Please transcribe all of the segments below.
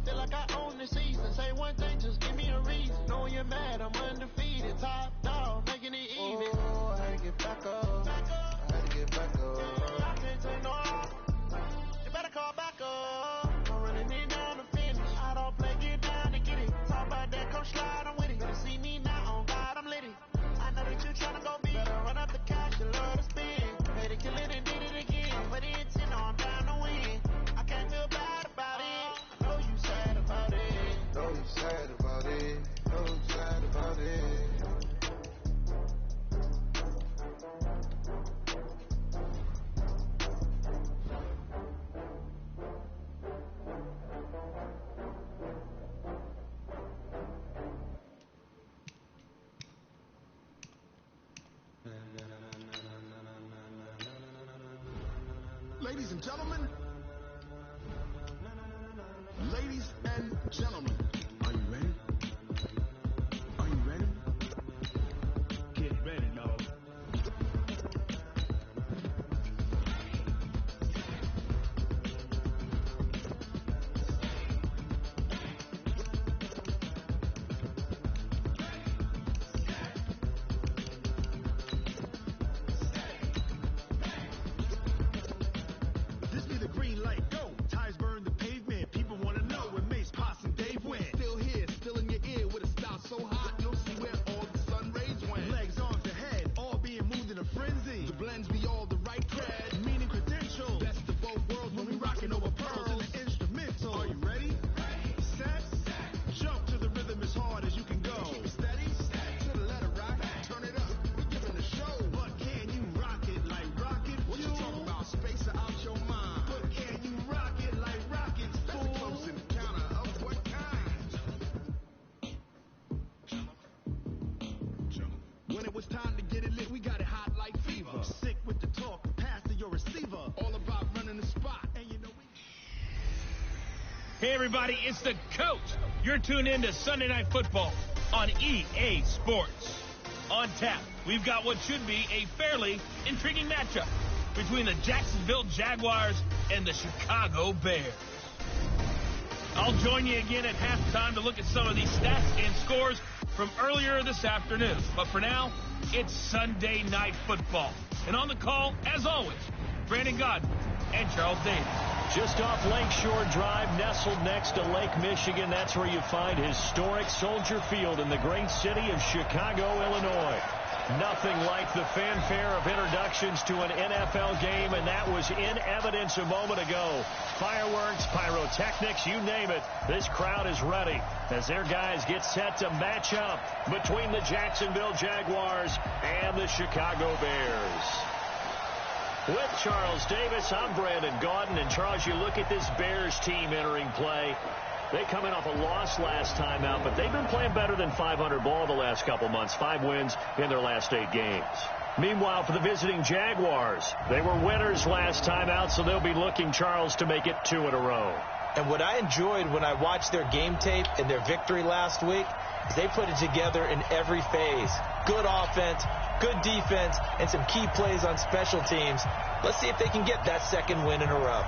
feel like I own the season. Say one thing, just give me a reason. Knowing you're mad, I'm undefeated. Top dog, making it even. Oh, I had to get back up. I had to get back up. I can't take no more. You better call back up. I'm running it down the finish. I don't play, get down to get it. Talk about that, come slide, I'm with it. Better see me now, on God, I'm litty. I know that you tryna go big. Better run up the cash, you love to spin. Made it, kill it, and did it again. But the intent, I'm down to win. I can't feel bad about it. I know you sad about it. Know you sad about it. Know you sad about it. Ladies and gentlemen, are you ready? Are you ready? Get ready, dog. This be the green light, go. Tires burn the pavement. People want to know where Mace, Posse, and Dave went. Still here, still in your ear with a style so hot, you'll see where all the sun rays went. Legs, arms, ahead, all being moved in a frenzy. The blends be all the right cred, meaning credentials. Best of both worlds when we rocking over pearls and the instrumental. Are you ready? Set, jump to the rhythm as hard as you can go. Keep it steady, to the letter rock, turn it up, we giving the show. But can you rock it like rocket fuel? What you talking about, space out your mind? But can you rock it like rockets, fool? That's a close encounter of what kind? When it was time to get it lit, we got it hot like fever. Sick with the talk, pass to your receiver. All about running the spot, and you know we... Hey, everybody, it's the coach. You're tuned in to Sunday Night Football on EA Sports. On tap, we've got what should be a fairly intriguing matchup between the Jacksonville Jaguars and the Chicago Bears. I'll join you again at halftime to look at some of these stats and scores from earlier this afternoon. But for now, it's Sunday Night Football. And on the call, as always, Brandon Godwin and Charles Davis. Just off Lakeshore Drive, nestled next to Lake Michigan. That's where you find historic Soldier Field in the great city of Chicago, Illinois. Nothing like the fanfare of introductions to an NFL game, and that was in evidence a moment ago. Fireworks, pyrotechnics, you name it. This crowd is ready as their guys get set to match up between the Jacksonville Jaguars and the Chicago Bears. With Charles Davis, I'm Brandon Gaudin. And Charles, you look at this Bears team entering play. They come in off a loss last time out, but they've been playing better than 500 ball the last couple months. 5 wins in their last 8 games. Meanwhile, for the visiting Jaguars, they were winners last time out, so they'll be looking, Charles, to make it 2 in a row. And what I enjoyed when I watched their game tape and their victory last week is they put it together in every phase. Good offense, good defense, and some key plays on special teams. Let's see if they can get that 2nd win in a row.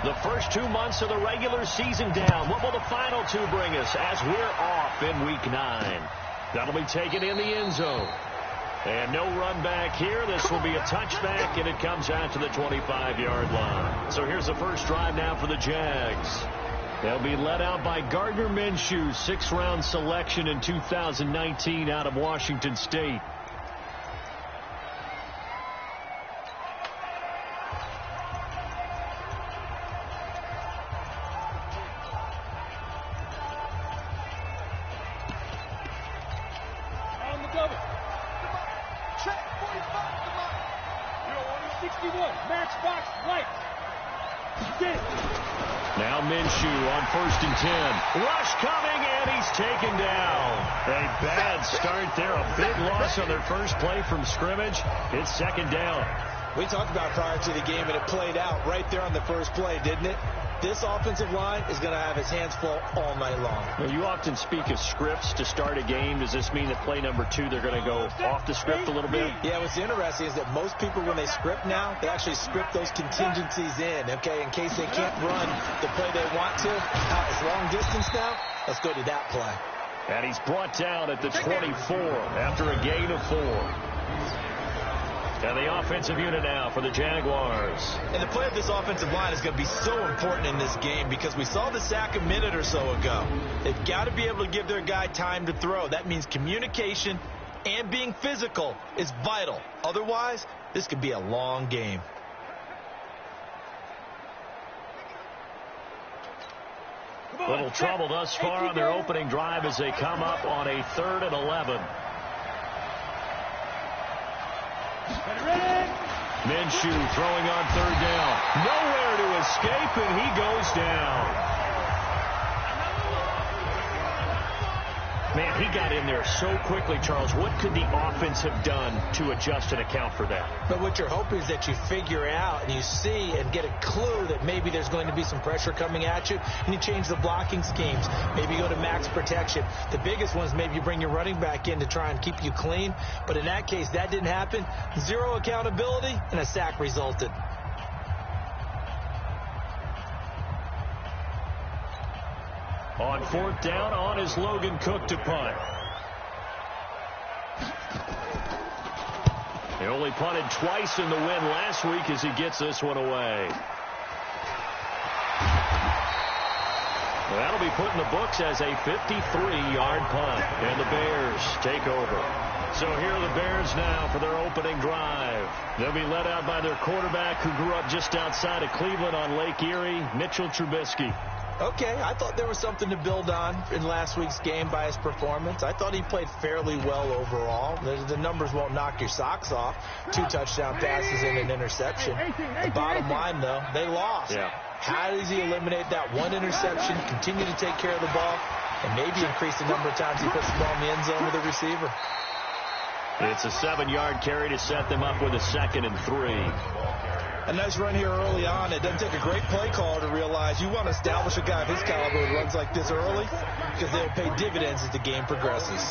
The first 2 months of the regular season down. What will the final 2 bring us as we're off in Week 9? That'll be taken in the end zone. And no run back here. This will be a touchback, and it comes out to the 25-yard line. So here's the first drive now for the Jags. They'll be led out by Gardner Minshew, 6th-round selection in 2019 out of Washington State. On the double. Check 45. You're 61. Matchbox right. Now Minshew on 1st and 10. Rush coming, and he's taken down. A bad start there. A big loss on their first play from scrimmage. It's 2nd down. We talked about prior to the game, and it played out right there on the first play, didn't it? This offensive line is going to have his hands full all night long. Well, you often speak of scripts to start a game. Does this mean that play number 2, they're going to go off the script a little bit? Yeah, what's interesting is that most people, when they script now, they actually script those contingencies in, okay, in case they can't run the play they want to. It's long distance now. Let's go to that play. And he's brought down at the 24 after a gain of 4. And the offensive unit now for the Jaguars. And the play of this offensive line is going to be so important in this game because we saw the sack a minute or so ago. They've got to be able to give their guy time to throw. That means communication and being physical is vital. Otherwise, this could be a long game. Little trouble thus far on their opening drive as they come up on a 3rd and 11. Minshew throwing on 3rd down. Nowhere to escape, and he goes down. Man, he got in there so quickly, Charles. What could the offense have done to adjust and account for that? But what you're hoping is that you figure out and you see and get a clue that maybe there's going to be some pressure coming at you, and you change the blocking schemes. Maybe you go to max protection. The biggest one is maybe you bring your running back in to try and keep you clean. But in that case, that didn't happen. 0 accountability, and a sack resulted. On 4th down, on is Logan Cook to punt. He only punted twice in the win last week as he gets this one away. Well, that'll be put in the books as a 53-yard punt. And the Bears take over. So here are the Bears now for their opening drive. They'll be led out by their quarterback who grew up just outside of Cleveland on Lake Erie, Mitchell Trubisky. Okay, I thought there was something to build on in last week's game by his performance. I thought he played fairly well overall. The numbers won't knock your socks off. 2 touchdown passes and an interception. The bottom line, though, they lost. Yeah. How does he eliminate that 1 interception, continue to take care of the ball, and maybe increase the number of times he puts the ball in the end zone with the receiver? It's a 7-yard carry to set them up with a 2nd and 3. A nice run here early on. It doesn't take a great play call to realize you want to establish a guy of his caliber who runs like this early because they'll pay dividends as the game progresses.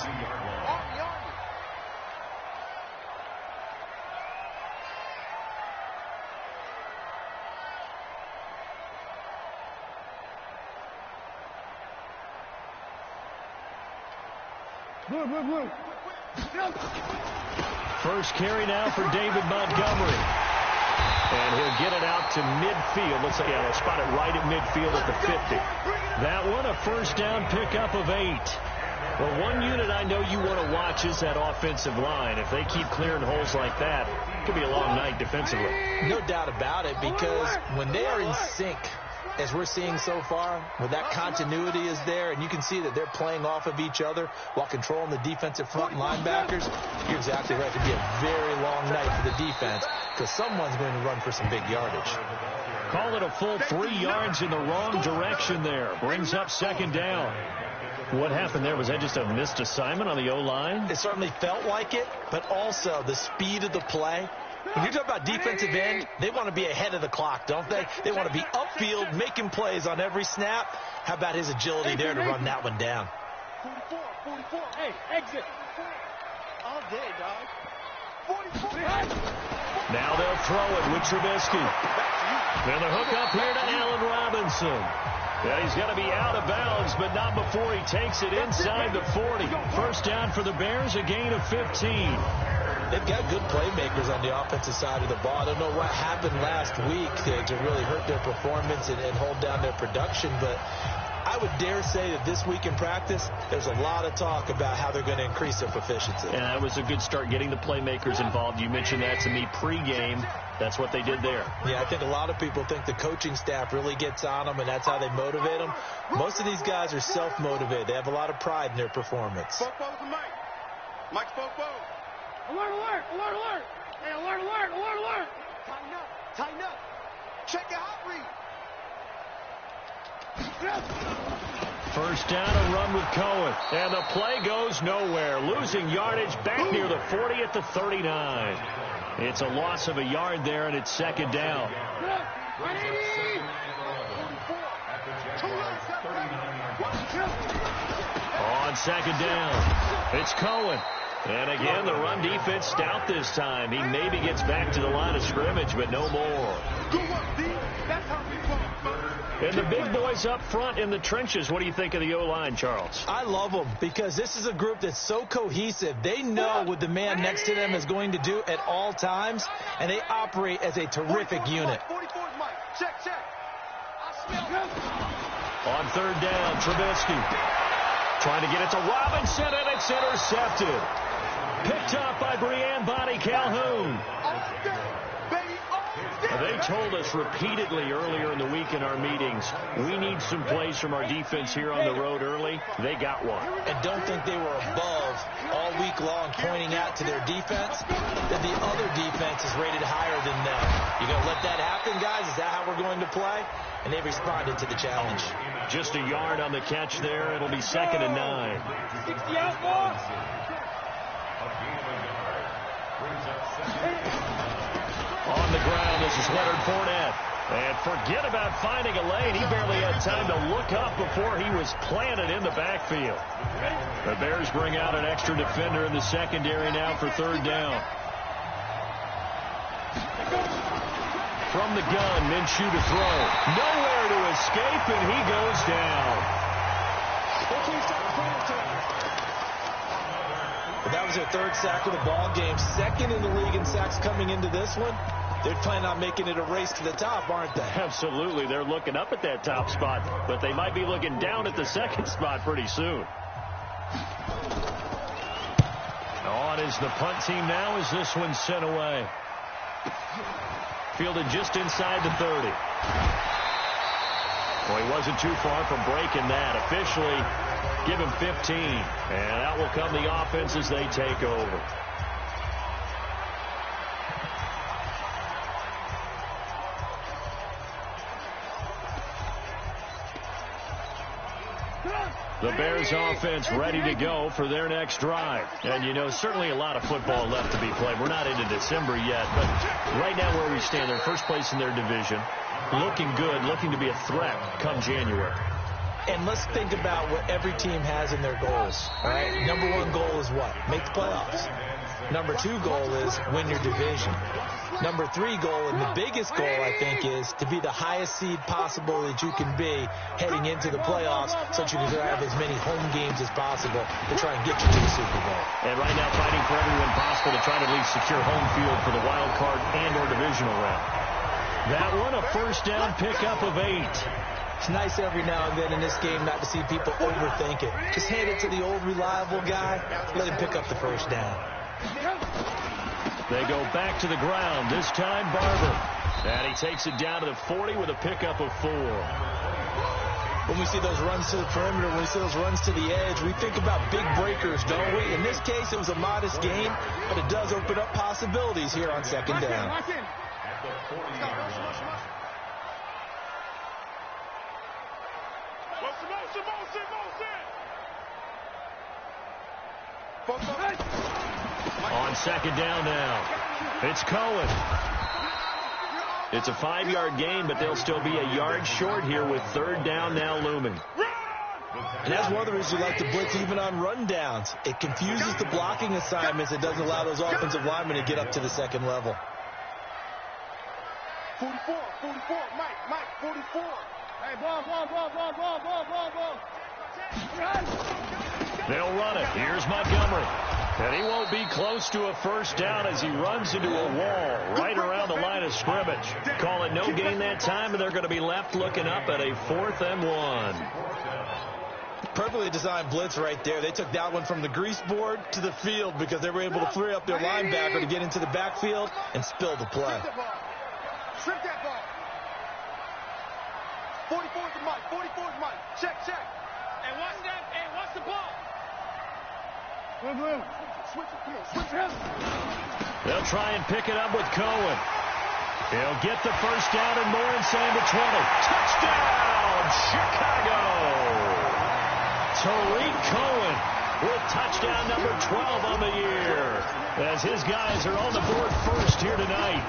First carry now for David Montgomery. And he'll get it out to midfield. Let's say, they'll spot it right at midfield at the 50. That one, a first down pickup of 8. Well, one unit I know you want to watch is that offensive line. If they keep clearing holes like that, it could be a long night defensively. No doubt about it, because when they are in sync, as we're seeing so far, where that continuity is there, and you can see that they're playing off of each other while controlling the defensive front and linebackers, you're exactly right. It could be a very long night for the defense because someone's going to run for some big yardage. Call it a full 3 yards in the wrong direction there. Brings up 2nd down. What happened there? Was that just a missed assignment on the O-line? It certainly felt like it, but also the speed of the play. When you talk about defensive end, they want to be ahead of the clock, don't they? They want to be upfield, making plays on every snap. How about his agility there to run that one down? 44. Hey, exit. All day, dog. 44. Now they'll throw it with Trubisky. And the hook up here to Allen Robinson. Yeah, he's got to be out of bounds, but not before he takes it inside the 40. First down for the Bears, a gain of 15. They've got good playmakers on the offensive side of the ball. I don't know what happened last week to really hurt their performance and hold down their production, but I would dare say that this week in practice, there's a lot of talk about how they're going to increase their proficiency. And that was a good start, getting the playmakers involved. You mentioned that to me pregame. That's what they did there. Yeah, I think a lot of people think the coaching staff really gets on them, and that's how they motivate them. Most of these guys are self-motivated. They have a lot of pride in their performance. Mike Spoke. Alert, alert, alert, alert. Hey, alert, alert, alert, alert. Tighten up. Check your hot read. First down, a run with Cohen. And the play goes nowhere. Losing yardage back near the 40 at the 39. It's a loss of a yard there, and it's 2nd down. second down. It's Cohen. And again, the run defense stout this time. He maybe gets back to the line of scrimmage, but no more. And the big boys up front in the trenches, what do you think of the O-line, Charles? I love them because this is a group that's so cohesive. They know what the man next to them is going to do at all times, and they operate as a terrific unit. On third down, Trubisky trying to get it to Robinson, and it's intercepted. Picked up by Brianne Bonnie Calhoun. They told us repeatedly earlier in the week in our meetings, we need some plays from our defense here on the road early. They got one. And don't think they were above all week long pointing out to their defense that the other defense is rated higher than them. You going to let that happen, guys? Is that how we're going to play? And they responded to the challenge. Just a yard on the catch there. It'll be 2nd and 9. 60 out, boys. On the ground, this is Leonard Fournette. And forget about finding a lane. He barely had time to look up before he was planted in the backfield. The Bears bring out an extra defender in the secondary now for third down. From the gun, Minshew to throw. Nowhere to escape, and he goes down. But that was their third sack of the ball game. Second in the league in sacks coming into this one. They're planning on making it a race to the top, aren't they? Absolutely. They're looking up at that top spot, but they might be looking down at the second spot pretty soon. On is the punt team now as this one's sent away. Fielded just inside the 30. Well, he wasn't too far from breaking that. Officially, give him 15. And out will come the offense as they take over. The Bears offense ready to go for their next drive. And, you know, certainly a lot of football left to be played. We're not into December yet, but right now where we stand, they're first place in their division. Looking good, looking to be a threat come January. And let's think about what every team has in their goals. All right, number one goal is what? Make the playoffs. Number two goal is win your division. Number three goal, and the biggest goal, I think, is to be the highest seed possible that you can be heading into the playoffs so that you can have as many home games as possible to try and get you to the Super Bowl. And right now fighting for everyone possible to try to at least secure home field for the wild card and or divisional round. That one, a first down pickup of 8. It's nice every now and then in this game not to see people overthink it. Just hand it to the old reliable guy, let him pick up the first down. They go back to the ground, this time Barber. And he takes it down to the 40 with a pickup of 4. When we see those runs to the perimeter, when we see those runs to the edge, we think about big breakers, don't we? In this case, it was a modest gain, but it does open up possibilities here on second down. On second down now, it's Cohen. It's a 5-yard gain, but they'll still be a yard short here with third down now looming. And that's one of the reasons we like to blitz even on run downs. It confuses the blocking assignments. It doesn't allow those offensive linemen to get up to the second level. 44, Mike, 44. Hey, ball. They'll run it. Here's Montgomery. And he won't be close to a first down as he runs into a wall right around the line of scrimmage. Call it no gain that time, and they're going to be left looking up at a 4th and 1. Perfectly designed blitz right there. They took that one from the grease board to the field because they were able to free up their linebacker to get into the backfield and spill the play. Strip that ball. 44's Mike. Check. Hey, watch that. Hey, watch the ball. Switch him. They'll try and pick it up with Cohen. He'll get the first down and more inside the 20. Touchdown, Chicago! Tariq Cohen with touchdown number 12 on the year as his guys are on the board first here tonight.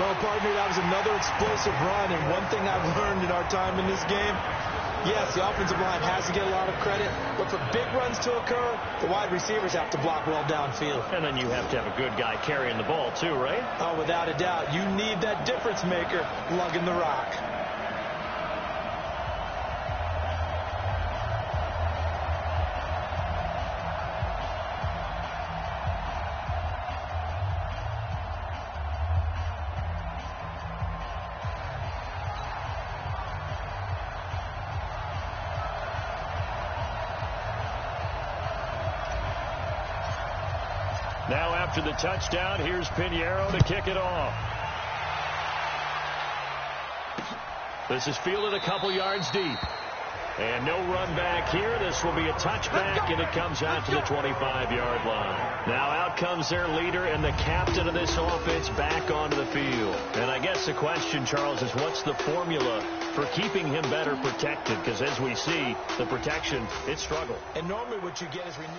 Well, partner, that was another explosive run, and one thing I've learned in our time in this game, Yes, the offensive line has to get a lot of credit, but for big runs to occur, the wide receivers have to block well downfield. And then you have to have a good guy carrying the ball too, right? Oh, without a doubt. You need that difference maker lugging the rock. Now after the touchdown, here's Pinheiro to kick it off. This is fielded a couple yards deep. And no run back here. This will be a touchback, and it comes out to the 25-yard line. Now out comes their leader and the captain of this offense back onto the field. And I guess the question, Charles, is what's the formula for keeping him better protected? Because as we see, the protection, it struggled. And normally what you get is renewed.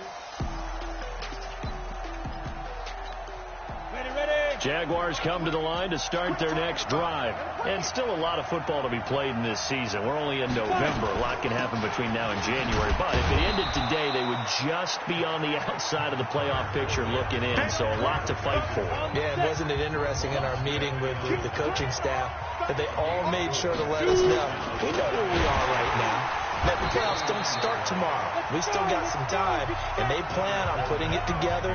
Jaguars come to the line to start their next drive. And still a lot of football to be played in this season. We're only in November. A lot can happen between now and January. But if it ended today, they would just be on the outside of the playoff picture looking in. So a lot to fight for. Yeah, and wasn't it interesting in our meeting with the coaching staff that they all made sure to let us know, we know where we are right now. That the playoffs don't start tomorrow. We still got some time, and they plan on putting it together,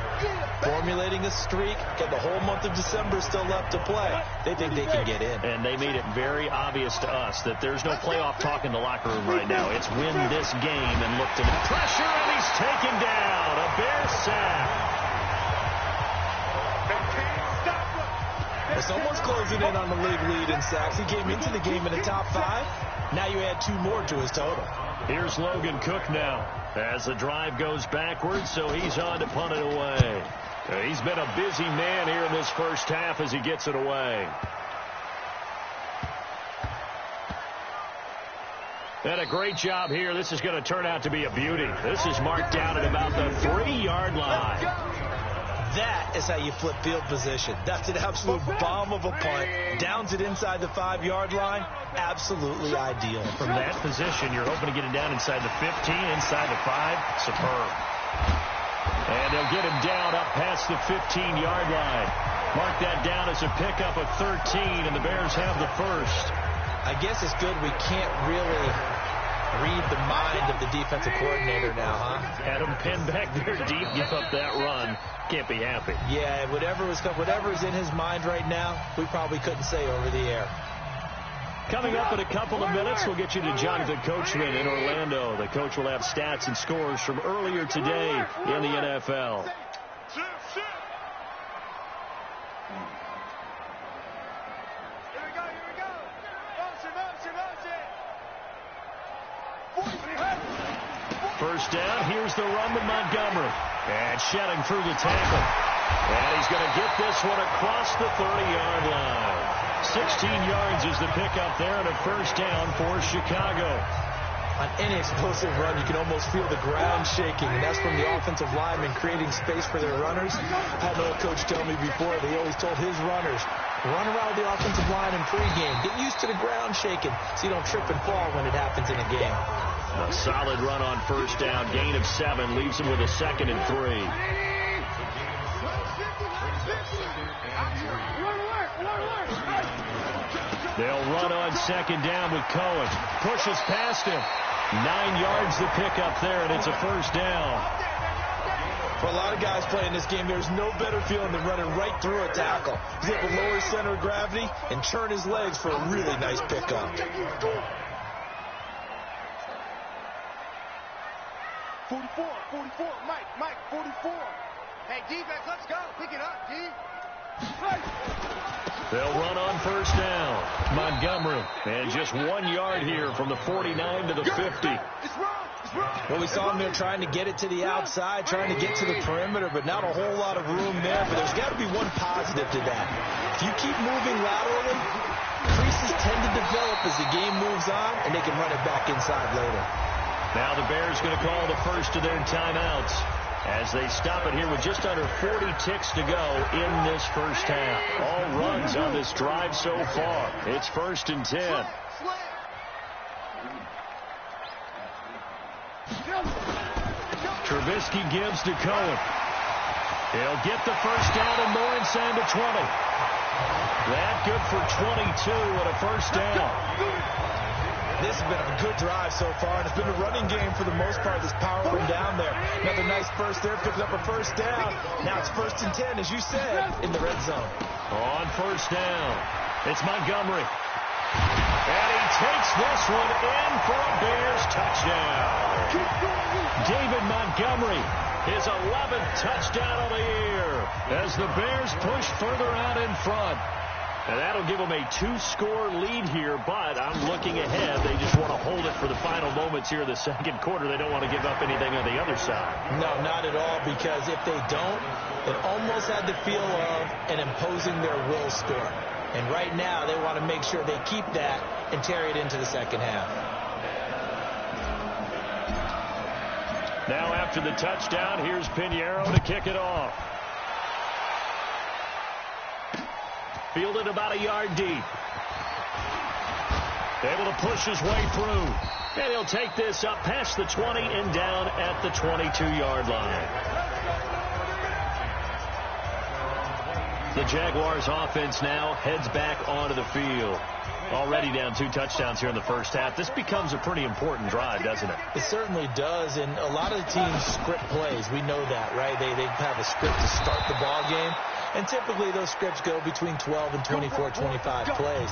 formulating a streak, get the whole month of December still left to play. They think they can get in. And they made it very obvious to us that there's no playoff talk in the locker room right now. It's win this game and look to the pressure, and he's taken down. A Bear sack. Someone's closing in on the league lead in sacks. He came into the game in the top 5. Now you add 2 more to his total. Here's Logan Cook now as the drive goes backwards, so he's on to punt it away. He's been a busy man here in this first half as he gets it away. And a great job here. This is going to turn out to be a beauty. This is marked down at about the 3-yard line. That is how you flip field position. That's an absolute bomb of a punt. Downs it inside the 5-yard line. Absolutely ideal. From that position, you're hoping to get it down inside the 15, inside the 5. Superb. And they'll get him down up past the 15-yard line. Mark that down as a pickup of 13, and the Bears have the first. I guess it's good we can't really read the mind of the defensive coordinator now, huh? Had him pinned back there deep, give up that run. Can't be happy. Yeah, whatever is in his mind right now, we probably couldn't say over the air. Coming up in a couple of minutes, we'll get you to Jonathan Coachman in Orlando. The coach will have stats and scores from earlier today in the NFL. First down, here's the run with Montgomery. And shedding through the tackle. And he's going to get this one across the 30-yard line. 16 yards is the pickup there and a first down for Chicago. On any explosive run, you can almost feel the ground shaking, and that's from the offensive linemen creating space for their runners. I had an old coach tell me before, they always told his runners, run around the offensive line in pregame. Get used to the ground shaking so you don't trip and fall when it happens in a game. A solid run on first down. Gain of 7 leaves him with a 2nd and 3. They'll run on 2nd down with Cohen. Pushes past him. 9 yards to pick up there, and it's a first down. For a lot of guys playing this game, there's no better feeling than running right through a tackle. He's able to lower his center of gravity and turn his legs for a really nice pickup. 44, Mike, 44. Hey, defense, let's go. Pick it up, D. They'll run on first down. Montgomery, and just 1 yard here from the 49 to the 50. Well, we saw him there trying to get it to the outside, trying to get to the perimeter, but not a whole lot of room there. But there's got to be one positive to that. If you keep moving laterally, creases tend to develop as the game moves on, and they can run it back inside later. Now the Bears going to call the first of their timeouts as they stop it here with just under 40 ticks to go in this first half. All runs on this drive so far. It's 1st and 10. Trubisky gives to Cohen. He'll get the first down and more inside the 20. That good for 22 and a first down. This has been a good drive so far, and it's been a running game for the most part. This powering down there. Another nice burst there, picking up a first down. Now it's 1st and 10, as you said, in the red zone. On first down, it's Montgomery. And he takes this one in for a Bears touchdown. David Montgomery, his 11th touchdown of the year, as the Bears push further out in front. And that'll give them a 2-score lead here, but I'm looking ahead. They just want to hold it for the final moments here in the second quarter. They don't want to give up anything on the other side. No, not at all, because if they don't, it almost had the feel of an imposing their will score. And right now, they want to make sure they keep that and carry it into the second half. Now after the touchdown, here's Pinheiro to kick it off. Fielded about a yard deep. Able to push his way through. And he'll take this up past the 20 and down at the 22-yard line. The Jaguars offense now heads back onto the field. Already down 2 touchdowns here in the first half. This becomes a pretty important drive, doesn't it? It certainly does, and a lot of the teams script plays. We know that, right? They have a script to start the ball game, and typically those scripts go between 12 and 24, 25 plays.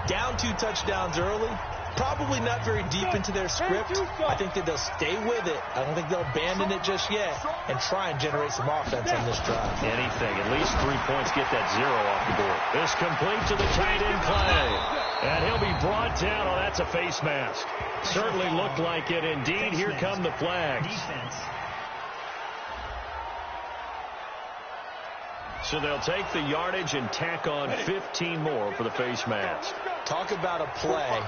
Down 2 touchdowns early, probably not very deep into their script. I think that they'll stay with it. I don't think they'll abandon it just yet and try and generate some offense on this drive. Anything. At least 3 points, get that 0 off the board. This complete to the tight end play. And he'll be brought down. Oh, that's a face mask. Certainly looked like it. Indeed, here come the flags. So they'll take the yardage and tack on 15 more for the face mask. Talk about a play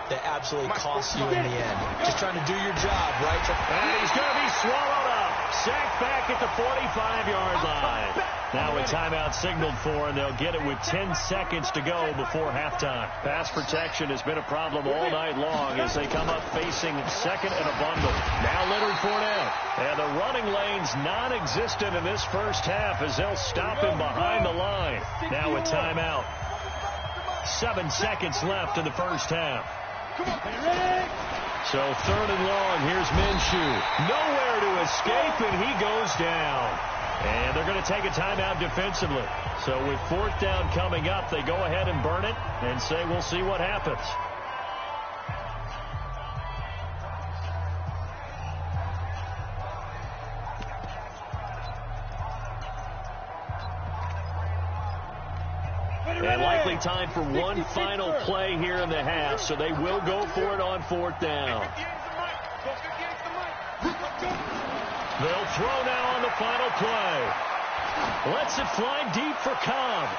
that absolutely costs you in the end. Just trying to do your job, right? And he's going to be swallowed up. Sacked back at the 45-yard line. Now a timeout signaled for, and they'll get it with 10 seconds to go before halftime. Pass protection has been a problem all night long as they come up facing second and a bundle. Now Leonard Fournette. And the running lane's non-existent in this first half as they'll stop him behind the line. Now a timeout. 7 seconds left in the first half. So 3rd and long. Here's Minshew. Nowhere to escape, and he goes down. And they're going to take a timeout defensively. So with 4th down coming up, they go ahead and burn it and say we'll see what happens. And likely time for one final play here in the half, so they will go for it on 4th down. They'll throw now on the final play. Lets it fly deep for Cobb.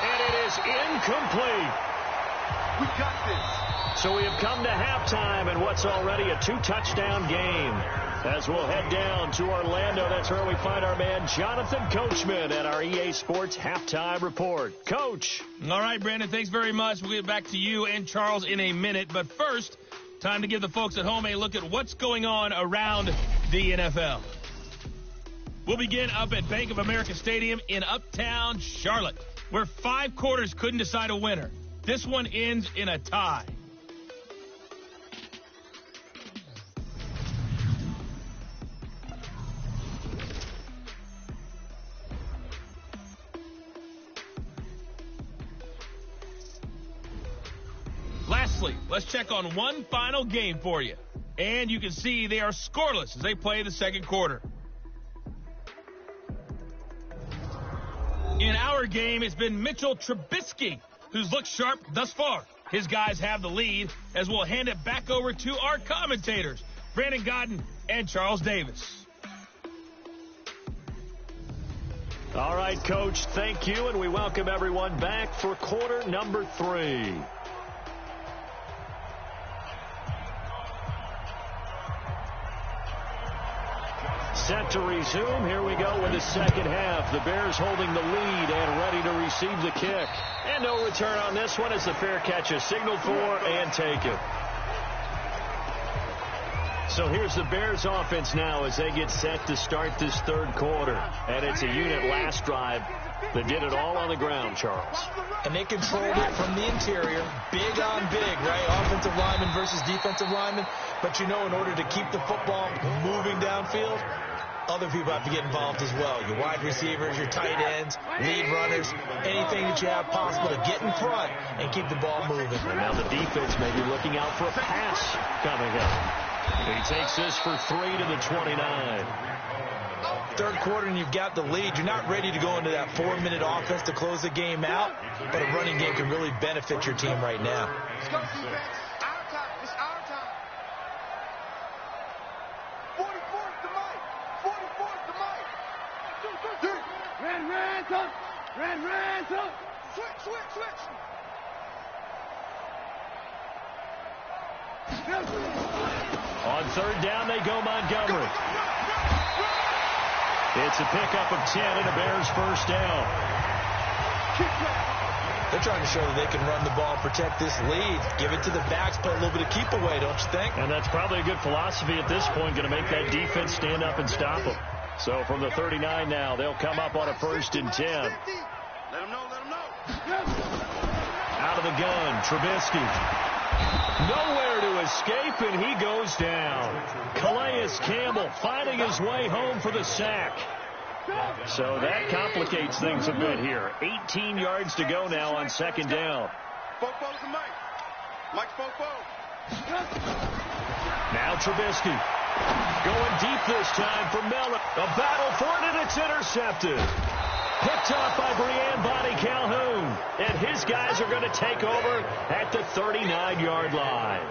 And it is incomplete. We got this. So we have come to halftime in what's already a 2-touchdown game. As we'll head down to Orlando, that's where we find our man Jonathan Coachman at our EA Sports Halftime Report. Coach. All right, Brandon, thanks very much. We'll get back to you and Charles in a minute. But first, time to give the folks at home a look at what's going on around the NFL. We'll begin up at Bank of America Stadium in Uptown Charlotte, where 5 quarters couldn't decide a winner. This one ends in a tie. Lastly, let's check on one final game for you. And you can see they are scoreless as they play the second quarter. In our game, it's been Mitchell Trubisky who's looked sharp thus far. His guys have the lead as we'll hand it back over to our commentators, Brandon Godden and Charles Davis. All right, Coach, thank you, and we welcome everyone back for quarter number 3. Set to resume. Here we go with the second half. The Bears holding the lead and ready to receive the kick. And no return on this one as the fair catch is signaled for and taken. So here's the Bears offense now as they get set to start this third quarter. And it's a unit last drive that did it all on the ground, Charles. And they controlled it from the interior, big on big, right? Offensive lineman versus defensive lineman. But you know, in order to keep the football moving downfield, other people have to get involved as well. Your wide receivers, your tight ends, lead runners, anything that you have possible to get in front and keep the ball moving. And now the defense may be looking out for a pass coming up. He takes this for 3 to the 29. Third quarter and you've got the lead. You're not ready to go into that 4-minute offense to close the game out, but a running game can really benefit your team right now. Let's go, defense. Our time. It's our time. 44's the mic. 44's the mic. Red, up. Red, up. Switch. On third down, they go Montgomery. It's a pickup of 10 and a Bears first down. They're trying to show that they can run the ball, protect this lead, give it to the backs, play a little bit of keep away, don't you think? And that's probably a good philosophy at this point, going to make that defense stand up and stop them. So from the 39 now, they'll come up on a 1st and 10. Let them know. Out of the gun, Trubisky. Nowhere to escape, and he goes down. Calais Campbell finding his way home for the sack. So that complicates things a bit here. 18 yards to go now on second down. Fofo's the mic. Mike's Fofo. Now Trubisky. Going deep this time for Mellon. A battle for it, and it's intercepted. Picked off by Brian Bonnie Calhoun. And his guys are going to take over at the 39-yard line.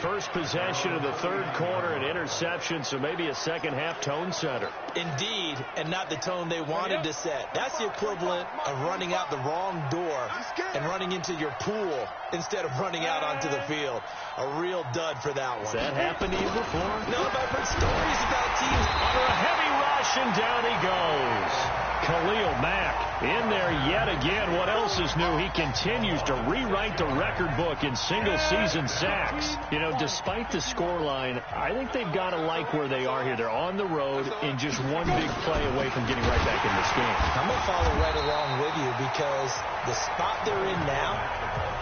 First possession of the third quarter, an interception, so maybe a second-half tone setter. Indeed, and not the tone they wanted to set. That's the equivalent of running out the wrong door and running into your pool instead of running out onto the field. A real dud for that one. Has that happened to you before? No, but I've heard stories about teams. Under a heavy rush, and down he goes. Khalil Mack in there yet again. What else is new? He continues to rewrite the record book in single-season sacks. You know, despite the scoreline, I think they've got to like where they are here. They're on the road and just one big play away from getting right back in this game. I'm going to follow right along with you because the spot they're in now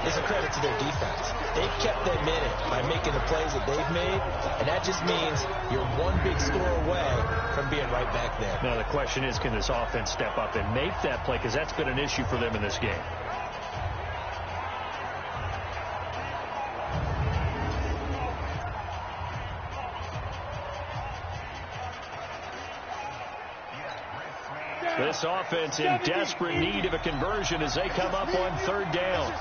is a credit to their defense. They've kept them in it by making the plays that they've made, and that just means you're one big score away from being right back there. Now the question is, can this offense step up and make that play? Because that's been an issue for them in this game. This offense in desperate need of a conversion as they come up on third down.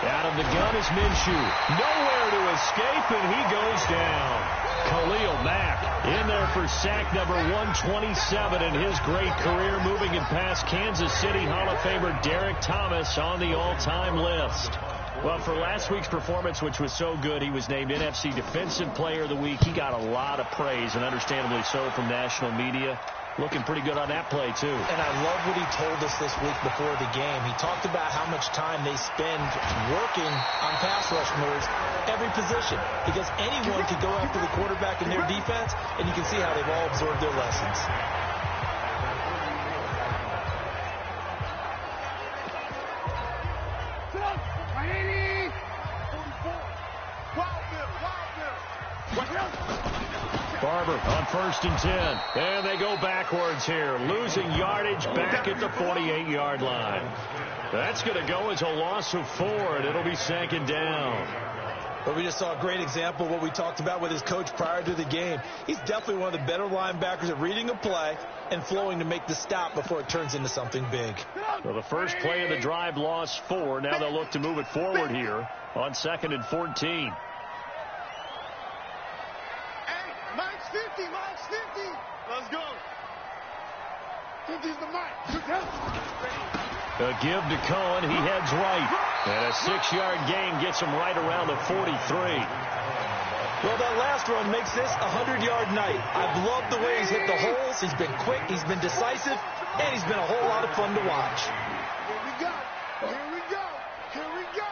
Out of the gun is Minshew. Nowhere to escape, and he goes down. Khalil Mack in there for sack number 127 in his great career, moving and past Kansas City Hall of Famer Derek Thomas on the all-time list. Well, for last week's performance, which was so good, he was named NFC Defensive Player of the Week. He got a lot of praise, and understandably so, from national media. Looking pretty good on that play, too. And I love what he told us this week before the game. He talked about how much time they spend working on pass rush moves, every position. Because anyone could go after the quarterback in their defense, and you can see how they've all absorbed their lessons. Barber on 1st and 10. And they go backwards here, losing yardage back at the 48-yard line. That's going to go as a loss of 4, and it'll be second down. But we just saw a great example of what we talked about with his coach prior to the game. He's definitely one of the better linebackers at reading a play and flowing to make the stop before it turns into something big. So the first play of the drive lost 4. Now they'll look to move it forward here on 2nd and 14. Mike's 50. Let's go. 50's the mic. A give to Cohen. He heads right. And a 6-yard gain gets him right around the 43. Well, that last run makes this a 100-yard night. I've loved the way he's hit the holes. He's been quick, he's been decisive, and he's been a whole lot of fun to watch. Here we go. Here we go. Here we go.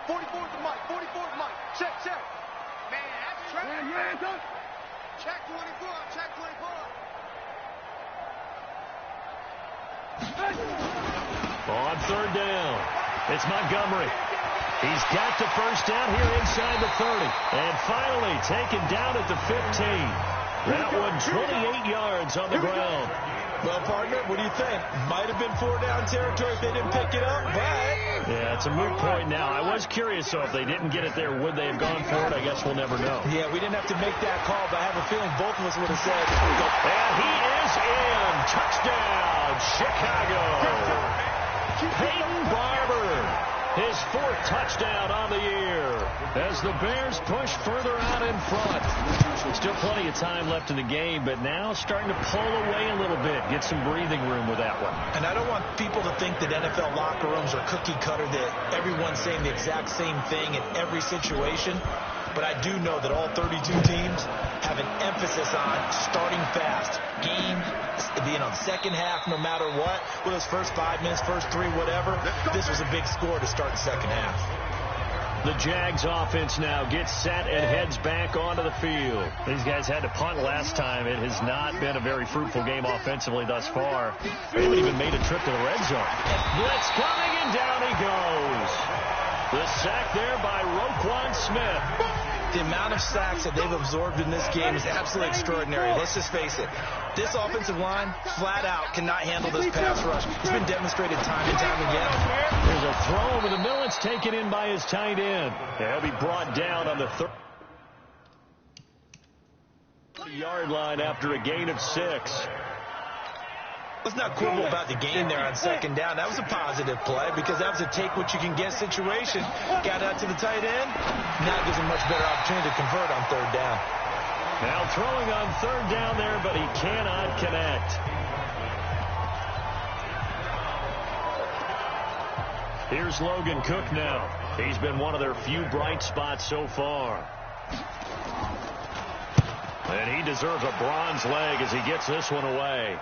44's the mic. 44's mic. Check, check. Man, that's track. Check 24. Check 24. On third down, it's Montgomery. He's got the first down here inside the 30. And finally taken down at the 15. That one 28 yards on the ground. Well, partner, what do you think? Might have been 4-down territory if they didn't pick it up, but... Yeah, it's a moot point now. I was curious, so if they didn't get it there, would they have gone for it? I guess we'll never know. Yeah, we didn't have to make that call, but I have a feeling both of us would have said... And he is in. Touchdown, Chicago. Peyton Barber. His 4th touchdown on the year as the Bears push further out in front. Still plenty of time left in the game, but now starting to pull away a little bit. Get some breathing room with that one. And I don't want people to think that NFL locker rooms are cookie cutter, that everyone's saying the exact same thing in every situation. But I do know that all 32 teams have an emphasis on starting fast. Game being on second half no matter what. With those first 5 minutes, first 3, whatever. This was a big score to start the second half. The Jags offense now gets set and heads back onto the field. These guys had to punt last time. It has not been a very fruitful game offensively thus far. They haven't even made a trip to the red zone. Blitz coming, and down he goes. The sack there by Roquan Smith. The amount of sacks that they've absorbed in this game is absolutely extraordinary. Let's just face it. This offensive line, flat out, cannot handle this pass rush. It's been demonstrated time and time again. There's a throw over the middle. It's taken in by his tight end. He'll be brought down on the 30-yard line after a gain of 6. Let's not quibble about the game there on second down. That was a positive play because that was a take-what-you-can-get situation. Got out to the tight end. Now gives him much better opportunity to convert on third down. Now throwing on third down there, but he cannot connect. Here's Logan Cook now. He's been one of their few bright spots so far. And he deserves a bronze leg as he gets this one away.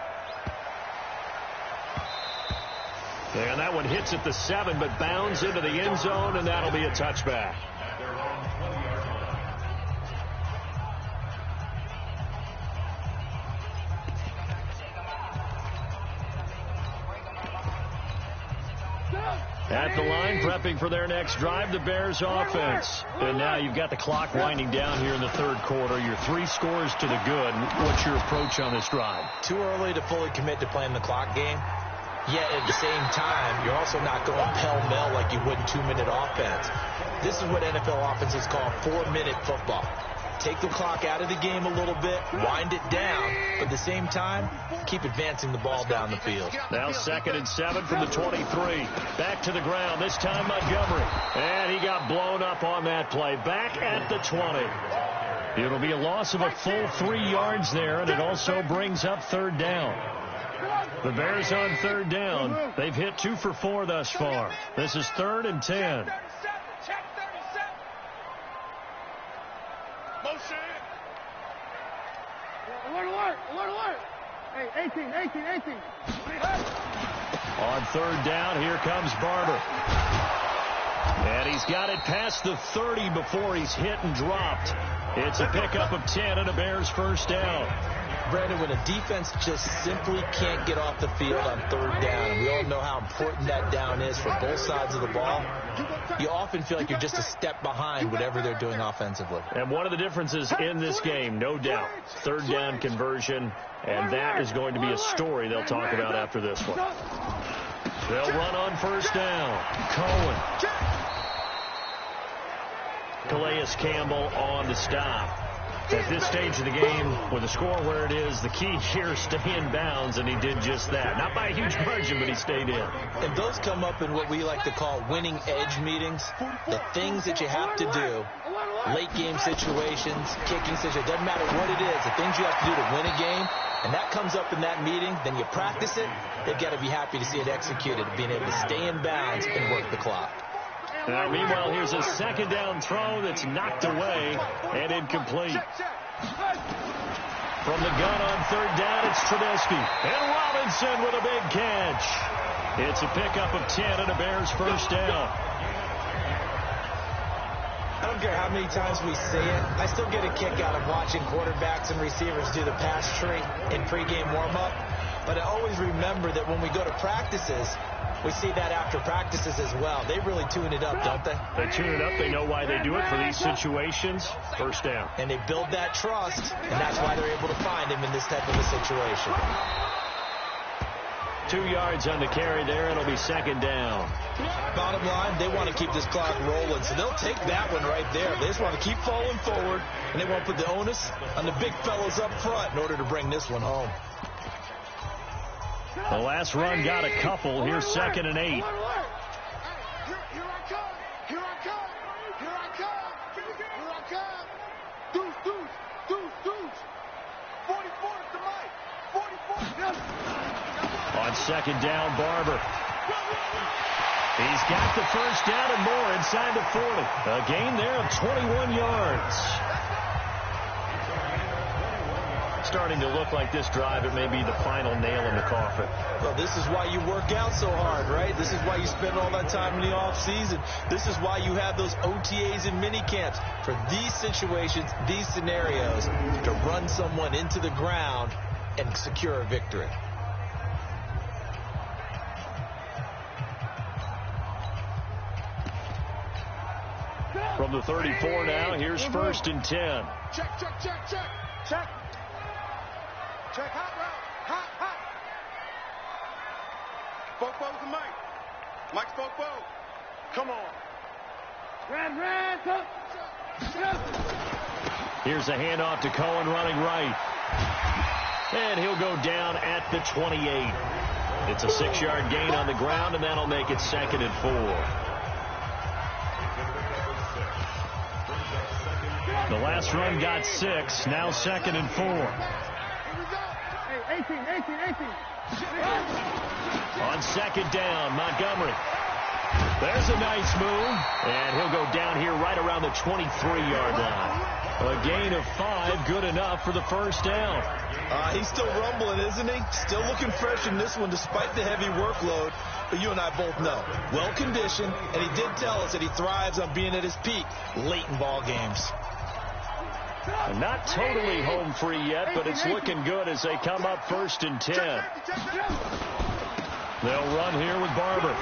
And that one hits at the 7, but bounds into the end zone, and that'll be a touchback. At the line, prepping for their next drive, the Bears offense. And now you've got the clock winding down here in the third quarter. You're 3 scores to the good. What's your approach on this drive? Too early to fully commit to playing the clock game. Yet at the same time, you're also not going pell-mell like you would 2-minute offense. This is what NFL offenses call 4-minute football. Take the clock out of the game a little bit, wind it down, but at the same time, keep advancing the ball down the field. Now 2nd and 7 from the 23. Back to the ground, this time Montgomery. And he got blown up on that play. Back at the 20. It'll be a loss of a full 3 yards there, and it also brings up third down. The Bears on third down. They've hit 2 for 4 thus far. This is 3rd and 10. Check 37. Motion. Alert. Hey, 18. On third down, here comes Barber. And he's got it past the 30 before he's hit and dropped. It's a pickup of 10 and a Bears first down. Brandon, when a defense just simply can't get off the field on third down, and we all know how important that down is for both sides of the ball, you often feel like you're just a step behind whatever they're doing offensively. And one of the differences in this game, no doubt, third down conversion, and that is going to be a story they'll talk about after this one. They'll run on first down. Cohen. Calais Campbell on the stop. At this stage of the game, with the score where it is, the key here is stay in bounds, and he did just that. Not by a huge margin, but he stayed in. And those come up in what we like to call winning edge meetings. The things that you have to do, late game situations, kicking situations, doesn't matter what it is, the things you have to do to win a game, and that comes up in that meeting, then you practice it, they've got to be happy to see it executed, being able to stay in bounds and work the clock. Now, meanwhile, here's a second down throw that's knocked away and incomplete. From the gun on third down, it's Trubisky. And Robinson with a big catch. It's a pickup of 10 and a Bears first down. I don't care how many times we see it. I still get a kick out of watching quarterbacks and receivers do the pass tree in pregame warm-up. But I always remember that when we go to practices, we see that after practices as well. They really tune it up, don't they? They tune it up. They know why they do it for these situations. First down. And they build that trust, and that's why they're able to find him in this type of a situation. 2 yards on the carry there. It'll be second down. Bottom line, they want to keep this clock rolling, so they'll take that one right there. They just want to keep falling forward, and they want to put the onus on the big fellas up front in order to bring this one home. The last run got a couple. Here's second and 8. Here I come. Here I come. Here I come. Here I come. Deuce. 44 to Mike. 44. On second down, Barber. He's got the first down and more inside the 40. A gain there of 21 yards. Starting to look like this drive, it may be the final nail in the coffin. Well, this is why you work out so hard, right? This is why you spend all that time in the offseason. This is why you have those OTAs and mini camps for these situations, these scenarios, to run someone into the ground and secure a victory. From the 34 now, here's first and 10. Check. Check, hot route. Spoke to Mike. Mike spoke. Come on. Ran. Here's a handoff to Cohen running right. And he'll go down at the 28. It's a 6-yard gain on the ground, and that'll make it second and 4. The last run got 6. Now second and 4. 18. On second down, Montgomery. There's a nice move, and he'll go down here right around the 23-yard line. A gain of 5, good enough for the first down. He's still rumbling, isn't he? Still looking fresh in this one despite the heavy workload. But you and I both know, well-conditioned, and he did tell us that he thrives on being at his peak late in ball games. Not totally home free yet, but it's looking good as they come up first and 10. They'll run here with Barber.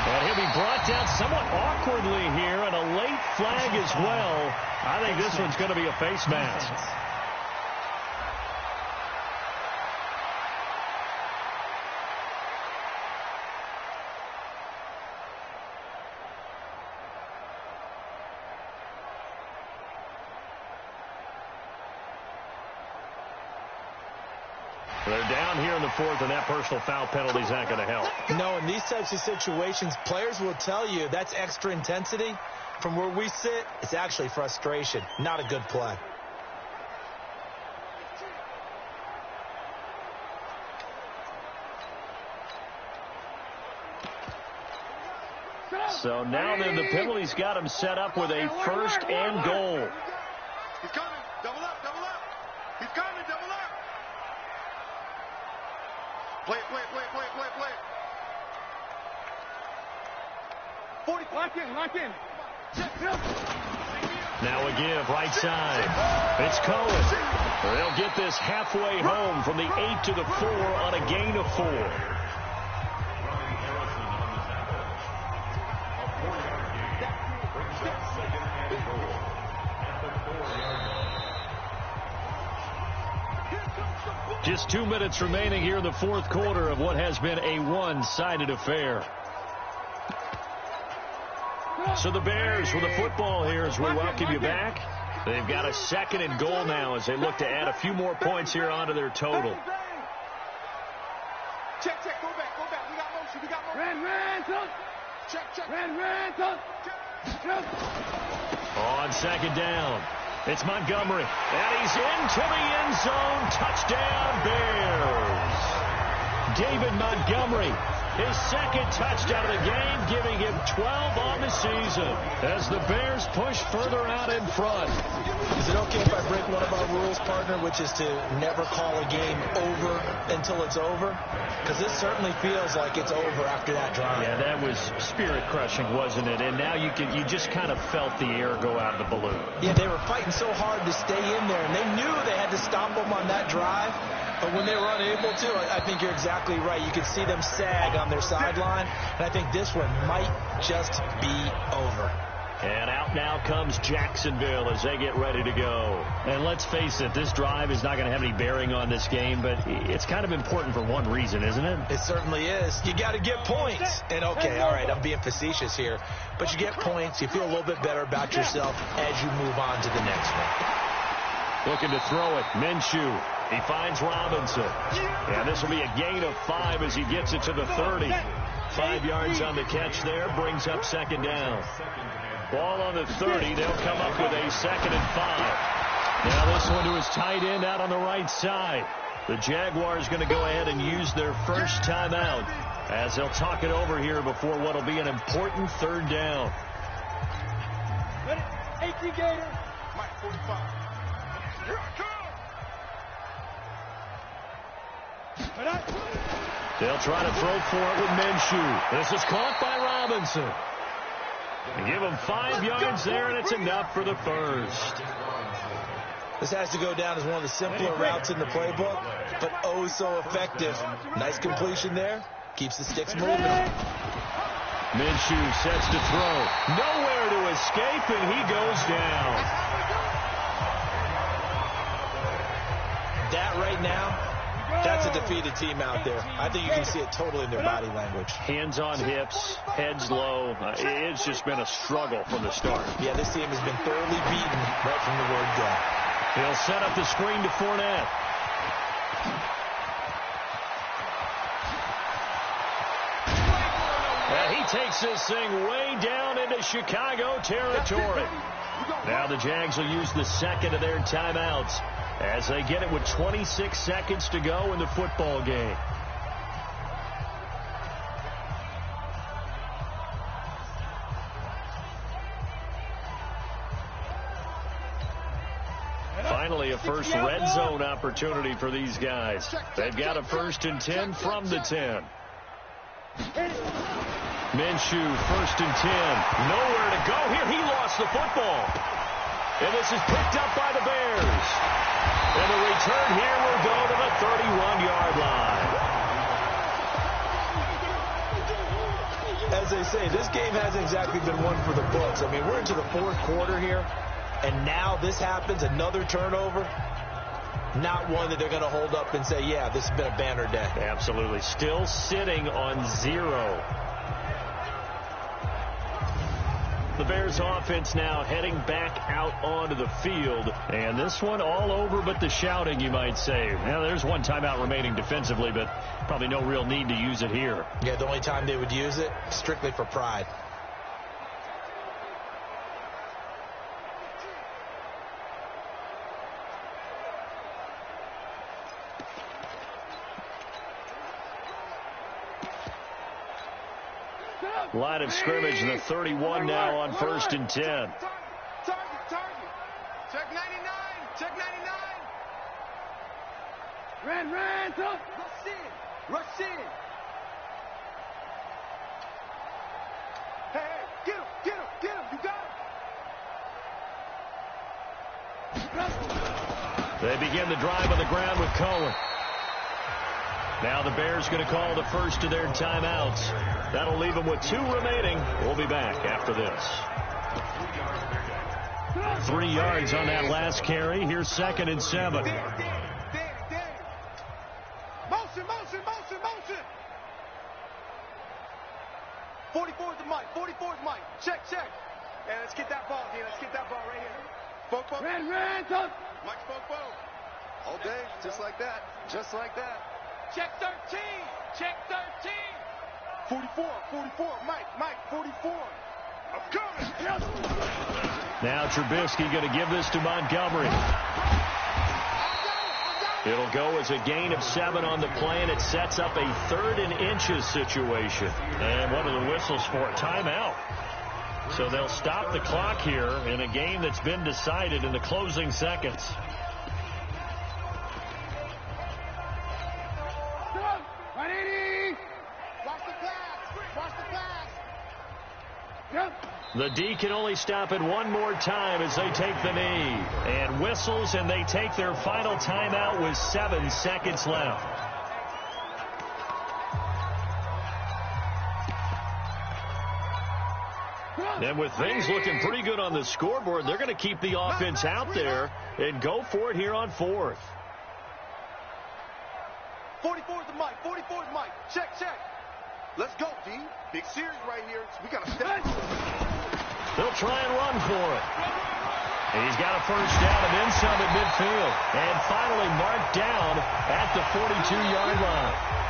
And he'll be brought down somewhat awkwardly here, and a late flag as well. I think this one's going to be a face mask. They're down here in the 4th, and that personal foul penalty is not going to help. No, in these types of situations, players will tell you that's extra intensity. From where we sit, it's actually frustration. Not a good play. So now then the penalty's got him set up with a first and goal. He's coming. Double up. He's coming. Double up. Play it. 40. Lock in. Now a give, right side. It's Cohen. They'll get this halfway home from the 8 to the 4 on a gain of 4. Just 2 minutes remaining here in the 4th quarter of what has been a one-sided affair. So the Bears with the football here as we welcome you back. They've got a second and goal now as they look to add a few more points here onto their total. Check. Go back. We got motion. Ran. Check. Ran. On second down, it's Montgomery. And he's into the end zone. Touchdown, Bears. David Montgomery his second touchdown of the game, giving him 12 on the season as the Bears push further out in front. Is it okay if I break one of our rules, partner, which is to never call a game over until it's over? Because this certainly feels like it's over after that drive. Yeah, that was spirit-crushing, wasn't it? And now you just kind of felt the air go out of the balloon. Yeah, they were fighting so hard to stay in there, and they knew they had to stop them on that drive. But when they were unable to, I think you're exactly right. You could see them sag on their sideline, and I think this one might just be over. And out now comes Jacksonville as they get ready to go. And let's face it, this drive is not going to have any bearing on this game, but it's kind of important for one reason, isn't it? It certainly is. You got to get points. And, okay, all right, I'm being facetious here, but you get points. You feel a little bit better about yourself as you move on to the next one. Looking to throw it. Minshew. He finds Robinson. And this will be a gain of 5 as he gets it to the 30. 5 yards on the catch there. Brings up second down. Ball on the 30. They'll come up with a 2nd and 5. Now this one to his tight end out on the right side. The Jaguars going to go ahead and use their first timeout as they'll talk it over here before what will be an important 3rd down. 18 Gator. Mike 45. Here I come. They'll try to throw for it with Minshew. This is caught by Robinson. They give him 5 yards there, and it's enough for the first. This has to go down as one of the simpler routes in the playbook, but oh so effective. Nice completion there. Keeps the sticks moving. Minshew sets to throw. Nowhere to escape, and he goes down. That right now, that's a defeated team out there. I think you can see it totally in their body language. Hands on hips, heads low. It's just been a struggle from the start. Yeah, this team has been thoroughly beaten right from the word go. He'll set up the screen to Fournette. He takes this thing way down into Chicago territory. Now the Jags will use the 2nd of their timeouts as they get it with 26 seconds to go in the football game. Finally, a first red zone opportunity for these guys. They've got a 1st and 10 from the 10. Minshew, 1st and 10. Nowhere to go here. He lost the football. And this is picked up by the Bears. And the return here will go to the 31-yard line. As they say, this game hasn't exactly been one for the books. I mean, we're into the 4th quarter here, and now this happens, another turnover. Not one that they're going to hold up and say, yeah, this has been a banner day. Absolutely. Still sitting on 0. The Bears offense now heading back out onto the field. And this one all over but the shouting, you might say. Now, there's one timeout remaining defensively, but probably no real need to use it here. Yeah, the only time they would use it, strictly for pride. Line of scrimmage, the 31 now on 1st and 10. Target. Check 99. Check 99. Ran. Rush in. Hey, get him. You got him. They begin the drive on the ground with Cohen. Now the Bears going to call the first of their timeouts. That'll leave them with 2 remaining. We'll be back after this. 3 yards on that last carry. Here's 2nd and 7. Motion. Check. Hey, let's get that ball here. Let's get that ball right here. Fofo. Ran. Mike Fofo. All day, just like that. Check 13. 44. Mike, 44. I'm coming. Now Trubisky going to give this to Montgomery. I got It'll go as a gain of 7 on the play, and it sets up a 3rd and inches situation. And what are the whistles for? Timeout. So they'll stop the clock here in a game that's been decided in the closing seconds. The D can only stop it one more time as they take the knee. And whistles, and they take their final timeout with 7 seconds left. And with things looking pretty good on the scoreboard, they're going to keep the offense out there and go for it here on 4th. 44 is the mic. 44 is Mike. Check. Let's go, D. Big series right here. We got to step. They'll try and run for it. And he's got a first down and then some at midfield. And finally marked down at the 42-yard line.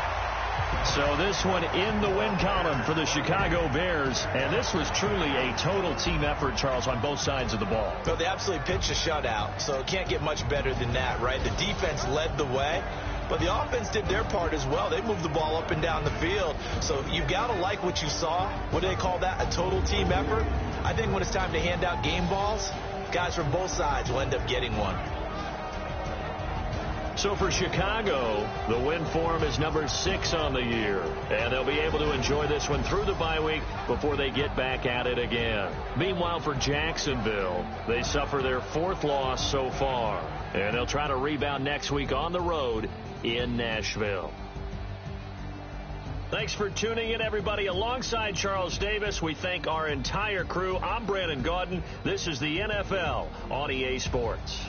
So this one in the win column for the Chicago Bears. And this was truly a total team effort, Charles, on both sides of the ball. So they absolutely pitched a shutout, so it can't get much better than that, right? The defense led the way, but the offense did their part as well. They moved the ball up and down the field. So you've got to like what you saw. What do they call that? A total team effort? I think when it's time to hand out game balls, guys from both sides will end up getting one. So for Chicago, the win form is number 6 on the year. And they'll be able to enjoy this one through the bye week before they get back at it again. Meanwhile, for Jacksonville, they suffer their 4th loss so far. And they'll try to rebound next week on the road in Nashville. Thanks for tuning in, everybody. Alongside Charles Davis, we thank our entire crew. I'm Brandon Gaudin. This is the NFL on EA Sports.